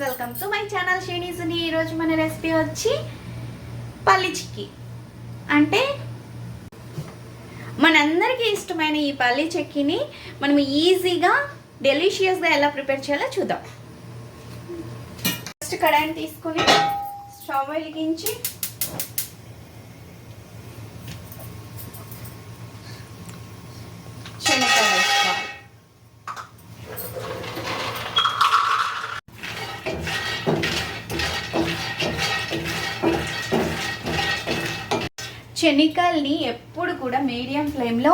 Welcome to my channel షేనీసుని. ఈరోజు మన రెసిపీ వచ్చి పల్లి చిక్కీ. అంటే మనందరికీ ఇష్టమైన ఈ పల్లి చిక్కీని మనం ఈజీగా డెలిషియస్గా ఎలా ప్రిపేర్ చేయాలో చూద్దాం. ఫస్ట్ కడాయిని తీసుకొని స్టవ్ వెలిగించి శనగకాయలు వేసుకోవాలి. శనగకాయల్ని ఎప్పుడు కూడా మీడియం ఫ్లేమ్లో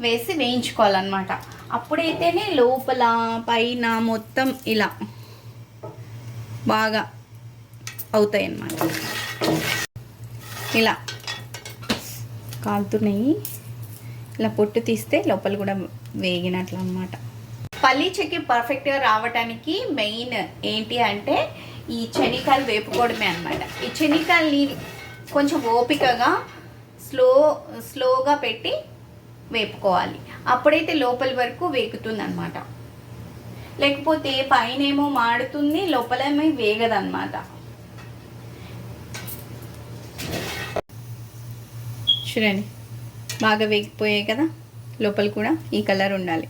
వేసి వేయించుకోవాలన్నమాట. అప్పుడైతేనే లోపల పైన మొత్తం ఇలా బాగా అవుతాయి అన్నమాట. ఇలా కాలుతున్నాయి, ఇలా పొట్టు తీస్తే లోపల కూడా వేగినట్లు అన్నమాట. పల్లి చెక్కి పర్ఫెక్ట్గా రావడానికి మెయిన్ ఏంటి అంటే ఈ శనగకాయలు వేపుకోవడమే అన్నమాట. ఈ శనగకాయల్ని కొంచెం ఓపికగా స్లోగా పెట్టి వేపుకోవాలి. అప్పుడైతే లోపల వరకు వేగుతుంది అన్నమాట. లేకపోతే పైన ఏమో మాడుతుంది, లోపలేమో వేగదన్నమాట. చూడండి, బాగా వేగిపోయాయి కదా. లోపల కూడా ఈ కలర్ ఉండాలి,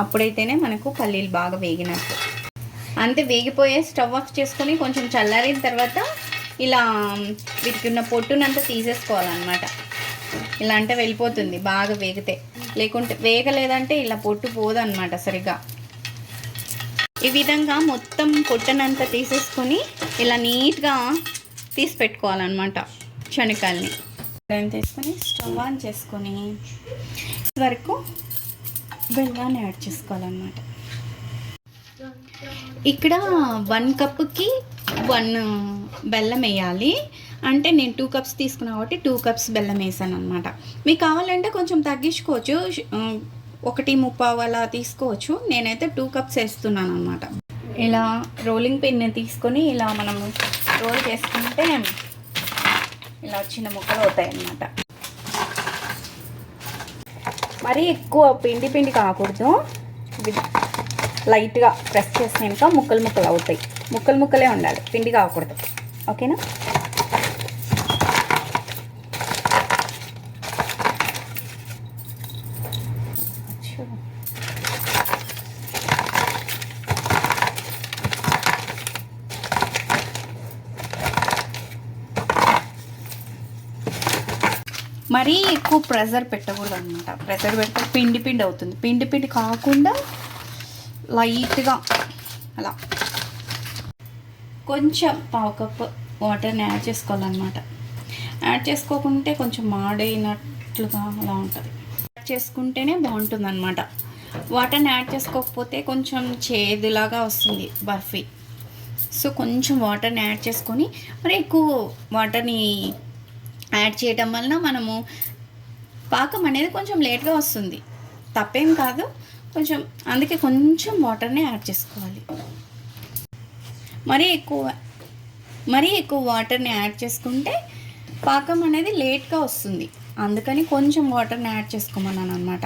అప్పుడైతేనే మనకు పల్లీలు బాగా వేగినట్టు. అంతే, వేగిపోయే స్టవ్ ఆఫ్ చేసుకొని కొంచెం చల్లారిన తర్వాత ఇలా వీటికి ఉన్న పొట్టునంతా తీసేసుకోవాలన్నమాట. ఇలా అంటే వెళ్ళిపోతుంది బాగా వేగితే. లేకుంటే వేగలేదంటే ఇలా పొట్టు పోదన్నమాట సరిగ్గా. ఈ విధంగా మొత్తం పొట్టునంతా తీసేసుకొని ఇలా నీట్గా తీసి పెట్టుకోవాలన్నమాట శనగకాయల్ని. తీసుకొని స్టవ్ ఆన్ చేసుకొని వరకు బెల్లాన్ని యాడ్ చేసుకోవాలన్నమాట. ఇక్కడ 1 కప్పుకి 1 బెల్లం వేయాలి. అంటే నేను 2 కప్స్ తీసుకున్నా కాబట్టి 2 కప్స్ బెల్లం వేసాను అనమాట. మీకు కావాలంటే కొంచెం తగ్గించుకోవచ్చు, 1:30 అలా తీసుకోవచ్చు. నేనైతే 2 కప్స్ వేస్తున్నాను అనమాట. ఇలా రోలింగ్ పిన్ తీసుకొని ఇలా మనం రోల్ చేసుకుంటే ఇలా చిన్న ముక్కలు అవుతాయి అన్నమాట. మరీ ఎక్కువ పిండి కాకూడదు, లైట్గా ప్రెస్ చేసినాక ముక్కలు అవుతాయి. ముక్కలే ఉండాలి, పిండి కాకూడదు. ఓకేనా? మరీ ఎక్కువ ప్రెషర్ పెట్టకూడదు అనమాట. ప్రెషర్ పెడితే పిండి అవుతుంది. పిండి కాకుండా లైట్గా అలా కొంచెం 1/2 కప్ వాటర్ని యాడ్ చేసుకోవాలన్నమాట. యాడ్ చేసుకోకుంటే కొంచెం మాడైనట్లుగా అలా ఉంటుంది. యాడ్ చేసుకుంటేనే బాగుంటుంది అనమాట. వాటర్ని యాడ్ చేసుకోకపోతే కొంచెం చేదులాగా వస్తుంది బర్ఫీ. సో కొంచెం వాటర్ని యాడ్ చేసుకొని, మరి ఎక్కువ వాటర్ని యాడ్ చేయటం వలన మనము పాకం అనేది కొంచెం లేట్గా వస్తుంది. తప్పేం కాదు, కొంచెం అందుకే కొంచెం వాటర్ని యాడ్ చేసుకోవాలి. మరీ ఎక్కువ వాటర్ని యాడ్ చేసుకుంటే పాకం అనేది లేట్గా వస్తుంది. అందుకని కొంచెం వాటర్ని యాడ్ చేసుకోమన్నాను అనమాట.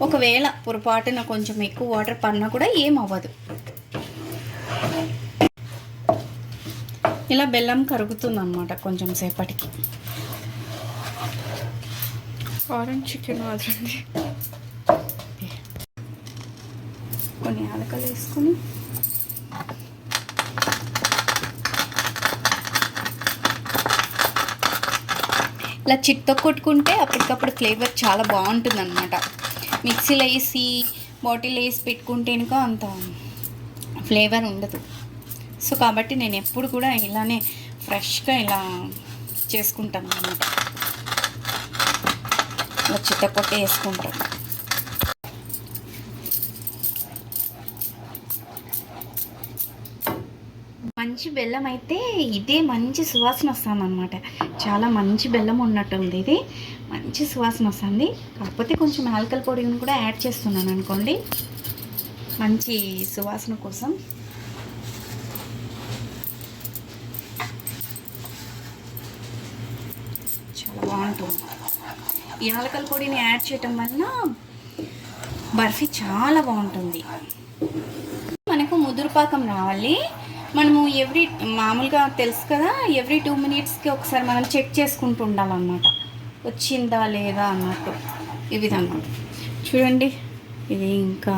ఒకవేళ పొరపాటున కొంచెం ఎక్కువ వాటర్ పడినా కూడా ఏం అవ్వదు. ఇలా బెల్లం కరుగుతుంది అన్నమాట కొంచెం సేపటికి. ఆరెంజ్ చికెన్ మాత్రమే కొన్ని యాలకలు వేసుకొని ఇలా చిత్త కొట్టుకుంటే అప్పటికప్పుడు ఫ్లేవర్ చాలా బాగుంటుంది అన్నమాట. మిక్సీలో వేసి బాటిల్ వేసి పెట్టుకుంటే ఇంకా అంత ఫ్లేవర్ ఉండదు. సో కాబట్టి నేను ఎప్పుడు కూడా ఇలానే ఫ్రెష్గా ఇలా చేసుకుంటాను అన్నమాట. ఇలా చిత్తకొట్టే వేసుకుంటాను. మంచి బెల్లం అయితే ఇదే మంచి సువాసన వస్తుంది అనమాట. చాలా మంచి బెల్లం ఉన్నట్టుంది, ఇది మంచి సువాసన వస్తుంది. కాకపోతే కొంచెం యాలకల పొడిని కూడా యాడ్ చేస్తున్నాను అనుకోండి, మంచి సువాసన కోసం. చాలా బాగుంటుంది. యాలకల పొడిని యాడ్ చేయటం వలన బర్ఫీ చాలా బాగుంటుంది. పాకం రావాలి. మనము మామూలుగా తెలుసు కదా, ఎవ్రీ 2 మినిట్స్కి ఒకసారి మనం చెక్ చేసుకుంటూ ఉండాలన్నమాట, వచ్చిందా లేదా అన్నట్టు. ఈ విధంగా చూడండి, ఇది ఇంకా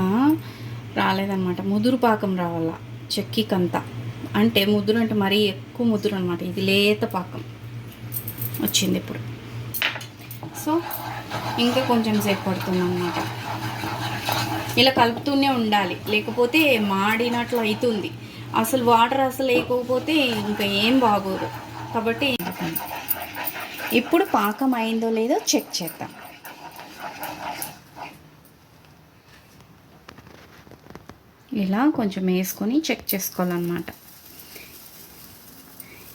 రాలేదన్నమాట. ముదురు పాకం రావాల చెక్కీకంతా. అంటే ముదురు అంటే మరీ ఎక్కువ ముదురు అనమాట. ఇది లేత పాకం వచ్చింది ఇప్పుడు. సో ఇంకా కొంచెం సేపు పడుతుంది అన్నమాట. ఇలా కలుపుతూనే ఉండాలి, లేకపోతే మాడినట్లు అవుతుంది. అసలు వాటర్ అసలు లేకపోతే ఇంకా ఏం బాగోదు. కాబట్టి ఇప్పుడు పాకం అయిందో లేదో చెక్ చేద్దాం. ఇలా కొంచెం వేసుకొని చెక్ చేసుకోవాలన్నమాట.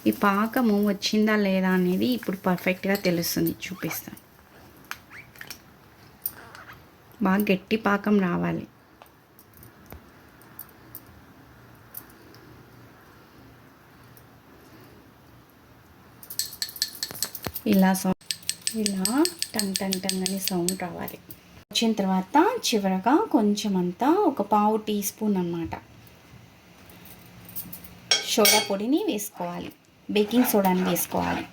ఈ పాకము వచ్చిందా లేదా అనేది ఇప్పుడు పర్ఫెక్ట్గా తెలుస్తుంది. చూపిస్తాను. బాగా గట్టి పాకం రావాలి. ఇలా టంగ్ టంగ్ టంగ్ అని సౌండ్ రావాలి. వచ్చిన తర్వాత చివరగా కొంచెం అంతా ఒక పావు టీ స్పూన్ అన్నమాట సోడా పొడిని వేసుకోవాలి. బేకింగ్ సోడాని వేసుకోవాలి.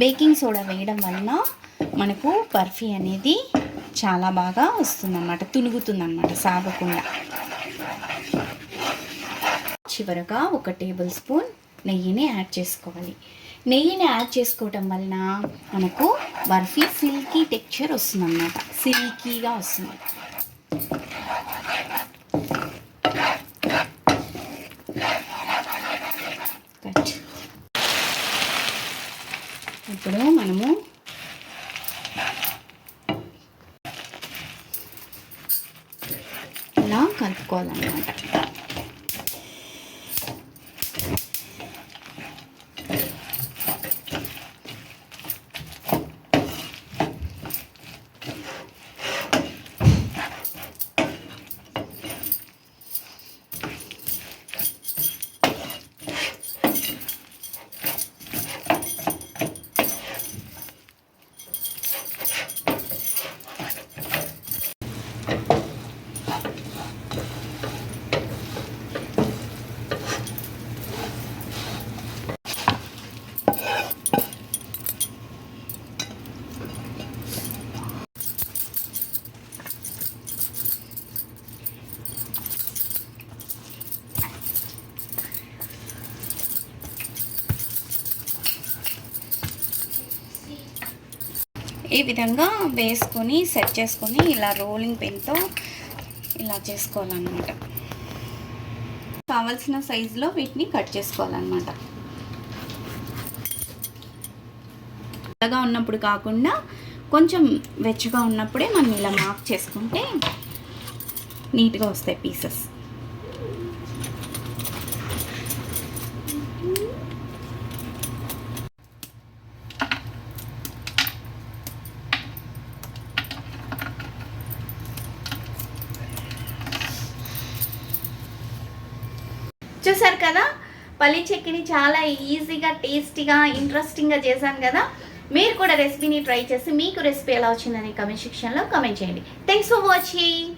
బేకింగ్ సోడా వేయడం వలన మనకు బర్ఫీ అనేది చాలా బాగా వస్తుందన్నమాట, తునుగుతుందన్నమాట, సాగకుండా. చివరగా 1 టేబుల్ స్పూన్ నెయ్యిని యాడ్ చేసుకోవాలి. నెయ్యిని యాడ్ చేసుకోవటం వలన మనకు బర్ఫీ సిల్కీ టెక్స్చర్ వస్తుందన్నమాట, సిల్కీగా వస్తుంది. ఇప్పుడు మనము ఇలా కలుపుకోవాలన్నమాట. ఈ విధంగా వేసుకొని సెట్ చేసుకొని ఇలా రోలింగ్ పెన్తో ఇలా చేసుకోవాలన్నమాట. కావాల్సిన సైజులో వీటిని కట్ చేసుకోవాలన్నమాట. చల్లగా ఉన్నప్పుడు కాకుండా కొంచెం వెచ్చగా ఉన్నప్పుడే మనం ఇలా మార్క్ చేసుకుంటే నీట్గా వస్తాయి పీసెస్. చూసారు కదా, పల్లి చెక్కిని చాలా ఈజీగా, టేస్టీగా, ఇంట్రెస్టింగ్గా చేశాను కదా. మీరు కూడా రెసిపీని ట్రై చేసి మీకు రెసిపీ ఎలా వచ్చిందని కమెంట్ సెక్షన్లో కమెంట్ చేయండి. Thanks for watching.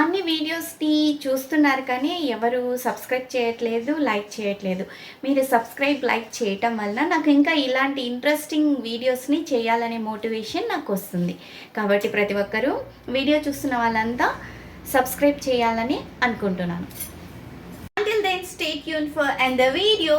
అన్ని వీడియోస్ని చూస్తున్నారు కానీ ఎవరు సబ్స్క్రైబ్ చేయట్లేదు, లైక్ చేయట్లేదు. మీరు సబ్స్క్రైబ్, లైక్ చేయటం వల్ల నాకు ఇంకా ఇలాంటి ఇంట్రెస్టింగ్ వీడియోస్ని చేయాలనే మోటివేషన్ నాకు వస్తుంది. కాబట్టి ప్రతి ఒక్కరూ వీడియో చూస్తున్న వాళ్ళంతా సబ్స్క్రైబ్ చేయాలని అనుకుంటున్నాను. Until then, stay tuned for another video.